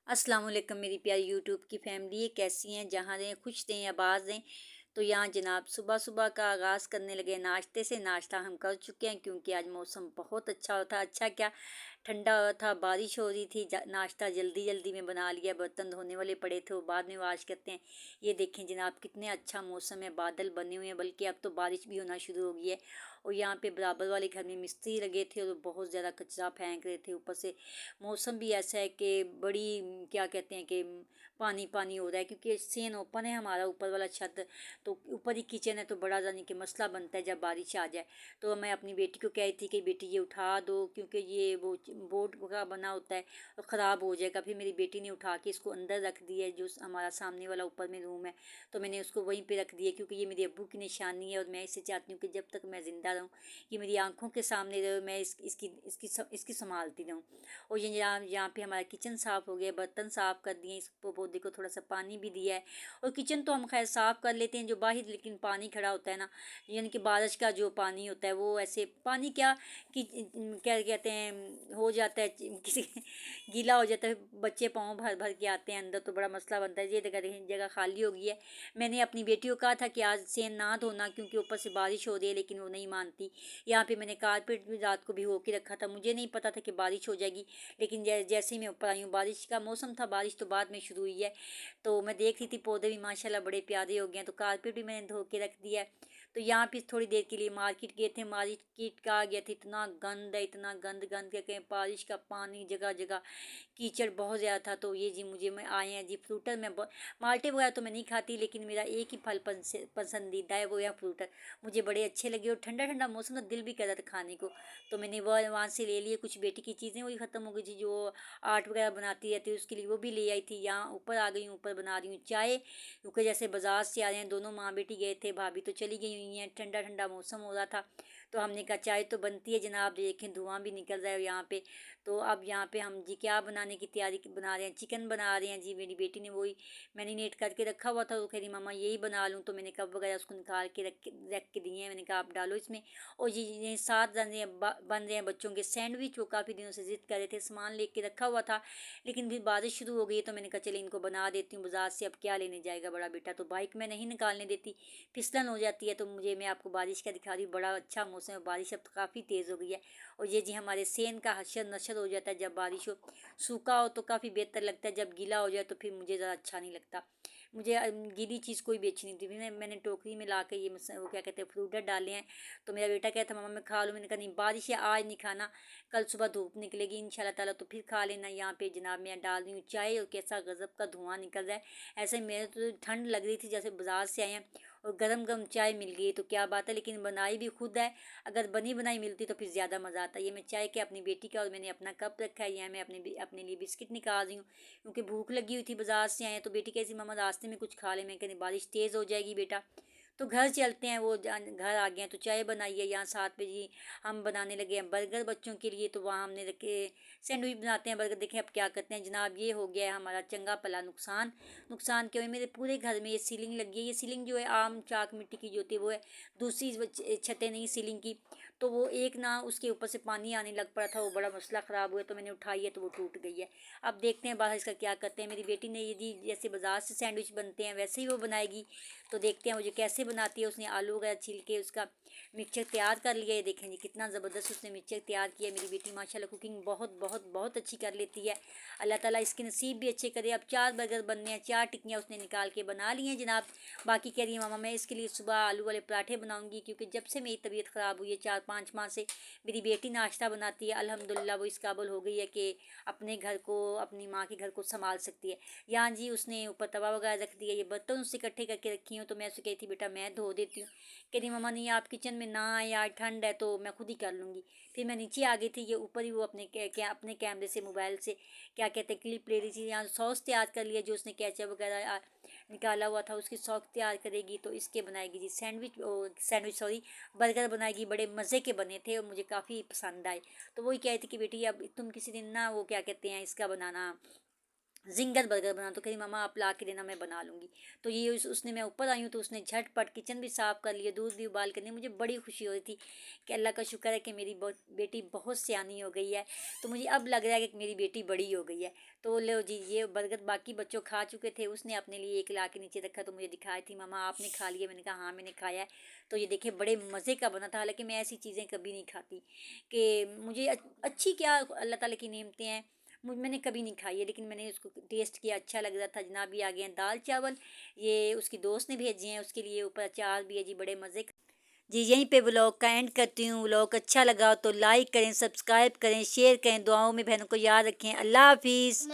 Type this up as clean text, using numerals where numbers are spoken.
अस्सलाम वालेकुम मेरी प्यारी यूट्यूब की फैमिली ये कैसी हैं। जहाँ रहें खुश रहें आबाद रहें। तो यहाँ जनाब सुबह सुबह का आगाज़ करने लगे नाश्ते से। नाश्ता हम कर चुके हैं क्योंकि आज मौसम बहुत अच्छा था। अच्छा क्या ठंडा था, बारिश हो रही थी। नाश्ता जल्दी जल्दी में बना लिया। बर्तन धोने वाले पड़े थे वो बाद में वाश करते हैं। ये देखें जनाब कितने अच्छा मौसम है, बादल बने हुए हैं, बल्कि अब तो बारिश भी होना शुरू हो गई है। और यहाँ पे बराबर वाले घर में मिस्त्री लगे थे और बहुत ज़्यादा कचरा फेंक रहे थे। ऊपर से मौसम भी ऐसा है कि बड़ी क्या कहते हैं कि पानी पानी हो रहा है क्योंकि सेन ओपन है हमारा ऊपर वाला छत। तो ऊपर ही किचन है तो बड़ा जाने कि मसला बनता है जब बारिश आ जाए। तो मैं अपनी बेटी को कह रही थी कि बेटी ये उठा दो क्योंकि ये वो बोर्ड का बना होता है और ख़राब हो जाएगा। फिर मेरी बेटी ने उठा के इसको अंदर रख दिया है जो हमारा सामने वाला ऊपर में रूम है। तो मैंने उसको वहीं पे रख दिया क्योंकि ये मेरे अब्बू की निशानी है और मैं इसे चाहती हूँ कि जब तक मैं ज़िंदा रहूँ ये मेरी आंखों के सामने रहे, मैं इसकी संभालती रहूँ। और ये यहाँ यहाँ पे हमारा किचन साफ़ हो गया, बर्तन साफ़ कर दिए, इस पौधे को थोड़ा सा पानी भी दिया है। और किचन तो हम खैर साफ़ कर लेते हैं जो बाहर, लेकिन पानी खड़ा होता है ना, यानी कि बारिश का जो पानी होता है वो ऐसे पानी क्या कि क्या कहते हैं हो जाता है किसी गीला हो जाता है। बच्चे पाँव भर भर के आते हैं अंदर तो बड़ा मसला बनता है। ये जगह खाली हो गई है। मैंने अपनी बेटी को कहा था कि आज सेन ना धोना क्योंकि ऊपर से बारिश हो रही है, लेकिन वो नहीं मानती। यहाँ पे मैंने कारपेट भी रात को भिगो के रखा था, मुझे नहीं पता था कि बारिश हो जाएगी। लेकिन जैसे ही मैं ऊपर आई हूँ, बारिश का मौसम था, बारिश तो बाद में शुरू हुई है। तो मैं देख रही थी पौधे भी माशाल्लाह बड़े प्यारे हो गए हैं। तो कारपेट भी मैंने धो के रख दिया है। तो यहाँ पे थोड़ी देर के लिए मार्केट गए थे। मार्केट का आ गया था, इतना गंद है, इतना गंद गंद के कहीं बारिश का पानी जगह जगह, कीचड़ बहुत ज़्यादा था। तो ये जी मुझे मैं आए हैं जी फ्रूटर में माल्टे वगैरह तो मैं नहीं खाती, लेकिन मेरा एक ही फल पसंदीदा है, वो है फ्रूटर। मुझे बड़े अच्छे लगे और ठंडा ठंडा मौसम था, दिल भी कर रहा था खाने को। तो मैंने वह वहाँ से ले लिए। कुछ बेटी की चीज़ें वही ख़त्म हो गई थी जो आर्ट वगैरह बनाती रहती है, उसके लिए वो भी ले आई थी। यहाँ ऊपर आ गई हूँ, ऊपर बना रही हूँ चाय क्योंकि जैसे बाजार से आ रहे हैं, दोनों माँ बेटी गए थे, भाभी तो चली गई हुई हैं। ठंडा ठंडा मौसम हो रहा था तो हमने कहा चाय तो बनती है जनाब, देखें धुआं भी निकल रहा है यहाँ पे। तो अब यहाँ पे हम जी क्या बनाने की तैयारी बना रहे हैं, चिकन बना रहे हैं जी। मेरी बेटी ने वही मैरिनेट करके रखा हुआ था, वो कह रही मामा यही बना लूँ। तो मैंने कप वगैरह उसको निकाल के रख के दिए हैं। मैंने कहा आप डालो इसमें। और ये 7 जने बन रहे हैं बच्चों के सैंडविच। वो काफ़ी दिनों से ज़िद कर रहे थे, सामान लेके रखा हुआ था, लेकिन फिर बारिश शुरू हो गई तो मैंने कहा चले इनको बना देती हूँ बाजार से। अब क्या लेने जाएगा बड़ा बेटा, तो बाइक में नहीं निकालने देती, फिसलन हो जाती है। तो मुझे मैं आपको बारिश का दिखा रही हूँ, बड़ा अच्छा मौसम है, बारिश अब तो काफ़ी तेज़ हो गई है। और ये जी हमारे सेन का हशर नशर हो जाता है जब बारिश हो। सूखा हो तो काफ़ी बेहतर लगता है, जब गीला हो जाए तो फिर मुझे ज़्यादा अच्छा नहीं लगता। मुझे गीली चीज़ कोई भी अच्छी नहीं थी। मैंने टोकरी में ला के ये वो क्या कहते हैं फ्रूटर डाले हैं। तो मेरा बेटा कहता मम्मा मैं खा लूँ। मैंने कहा नहीं बारिश है आज नहीं खाना, कल सुबह धूप निकलेगी इंशाल्लाह ताला तो फिर खा लेना। यहाँ पे जनाब मैं डाल रही हूँ चाय और कैसा गज़ब का धुआं निकल रहा है। ऐसे मेरे तो ठंड लग रही थी जैसे बाजार से आए हैं और गरम गरम चाय मिल गई तो क्या बात है, लेकिन बनाई भी खुद है। अगर बनी बनाई मिलती तो फिर ज़्यादा मज़ा आता। ये मैं चाय के अपनी बेटी का और मैंने अपना कप रखा है। यहाँ मैं अपने लिए बिस्किट निकाल रही हूँ क्योंकि भूख लगी हुई थी, बाजार से आए। तो बेटी कैसी मम्मा रास्ते में कुछ खा ले। मैं कहती बारिश तेज़ हो जाएगी बेटा तो घर चलते हैं। वो घर आ गए हैं तो चाय बनाई है। यहाँ 7 बजे हम बनाने लगे हैं बर्गर बच्चों के लिए। तो वहाँ हमने रखे सैंडविच बनाते हैं, बर्गर। देखें अब क्या करते हैं जनाब, ये हो गया है हमारा चंगा भला नुकसान। नुकसान क्या हुआ, मेरे पूरे घर में ये सीलिंग लगी है। ये सीलिंग जो है आम चाक मिट्टी की जो होती है वो है, दूसरी छतें नहीं सीलिंग की। तो वो एक ना उसके ऊपर से पानी आने लग पड़ा था, वो बड़ा मसला ख़राब हुआ तो मैंने उठाई है तो वो टूट गई है। अब देखते हैं बाहर इसका क्या करते हैं। मेरी बेटी ने यदि जैसे बाजार से सैंडविच बनते हैं वैसे ही वो बनाएगी। तो देखते हैं मुझे कैसे बनाती है। उसने आलू वगैरह छील के उसका मिक्सचर तैयार कर लिया है। देखें जी कितना ज़बरदस्त उसने मिक्सचर तैयार किया। मेरी बेटी माशाल्लाह कुकिंग बहुत बहुत बहुत अच्छी कर लेती है। अल्लाह ताला इसके नसीब भी अच्छे करे। अब 4 बर्गर बनने हैं, 4 टिक्कियाँ उसने निकाल के बना ली हैं जनाब। बाकी कह रही है मामा मैं इसके लिए सुबह आलू वाले पराठे बनाऊँगी क्योंकि जब से मेरी तबीयत ख़राब हुई है 4-5 माह से मेरी बेटी नाश्ता बनाती है। अल्हम्दुलिल्लाह वो इस काबिल हो गई है कि अपने घर को, अपनी माँ के घर को संभाल सकती है। यहाँ जी उसने ऊपर तवा वगैरह रख दिया, ये बर्तन उससे इकट्ठे करके रखी हूँ। तो मैं उससे कही थी बेटा मैं धो देती हूँ। कह रही मम्मा नहीं आप किचन में ना आए, यार ठंड है तो मैं खुद ही कर लूँगी। फिर मैं नीचे आ गई थी, ये ऊपर ही वो अपने कैमरे से मोबाइल से क्या कहते हैं क्लिप ले रही थी। यहाँ सॉस तैयार कर लिया जो उसने केचप वगैरह निकाला हुआ था, उसकी सॉस तैयार करेगी। तो इसके बनाएगी जी सैंडविच सॉरी बर्गर बनाएगी। बड़े मज़े के बने थे और मुझे काफ़ी पसंद आए। तो वही कह रही थी कि बेटी अब तुम किसी दिन ना वो क्या कहते हैं इसका बनाना जिंगर बर्गर बना, तो कही मामा आप ला के देना, मैं बना लूँगी। तो ये उसने, मैं ऊपर आई हूँ तो उसने झटपट किचन भी साफ़ कर लिया, दूध भी उबाल कर दी। मुझे बड़ी खुशी हो रही थी कि अल्लाह का शुक्र है कि मेरी बेटी बहुत सियानी हो गई है। तो मुझे अब लग रहा है कि मेरी बेटी बड़ी हो गई है। तो लो जी, ये बर्गर बाकी बच्चों खा चुके थे, उसने अपने लिए एक ला के नीचे रखा तो मुझे दिखाई थी, मामा आपने खा लिया? मैंने कहा हाँ मैंने खाया है। तो ये देखिए बड़े मज़े का बना था। हालांकि मैं ऐसी चीज़ें कभी नहीं खाती कि मुझे अच्छी क्या, अल्लाह ताला की नेमतें हैं, मैंने कभी नहीं खाई है, लेकिन मैंने उसको टेस्ट किया, अच्छा लग रहा था। जनाब भी आ गए हैं दाल चावल, ये उसकी दोस्त ने भेजे हैं, उसके लिए ऊपर अचार भी है जी, बड़े मज़े जी। यहीं पे व्लॉग का एंड करती हूँ। व्लॉग अच्छा लगा तो लाइक करें, सब्सक्राइब करें, शेयर करें, दुआओं में बहनों को याद रखें। अल्लाह हाफिज़।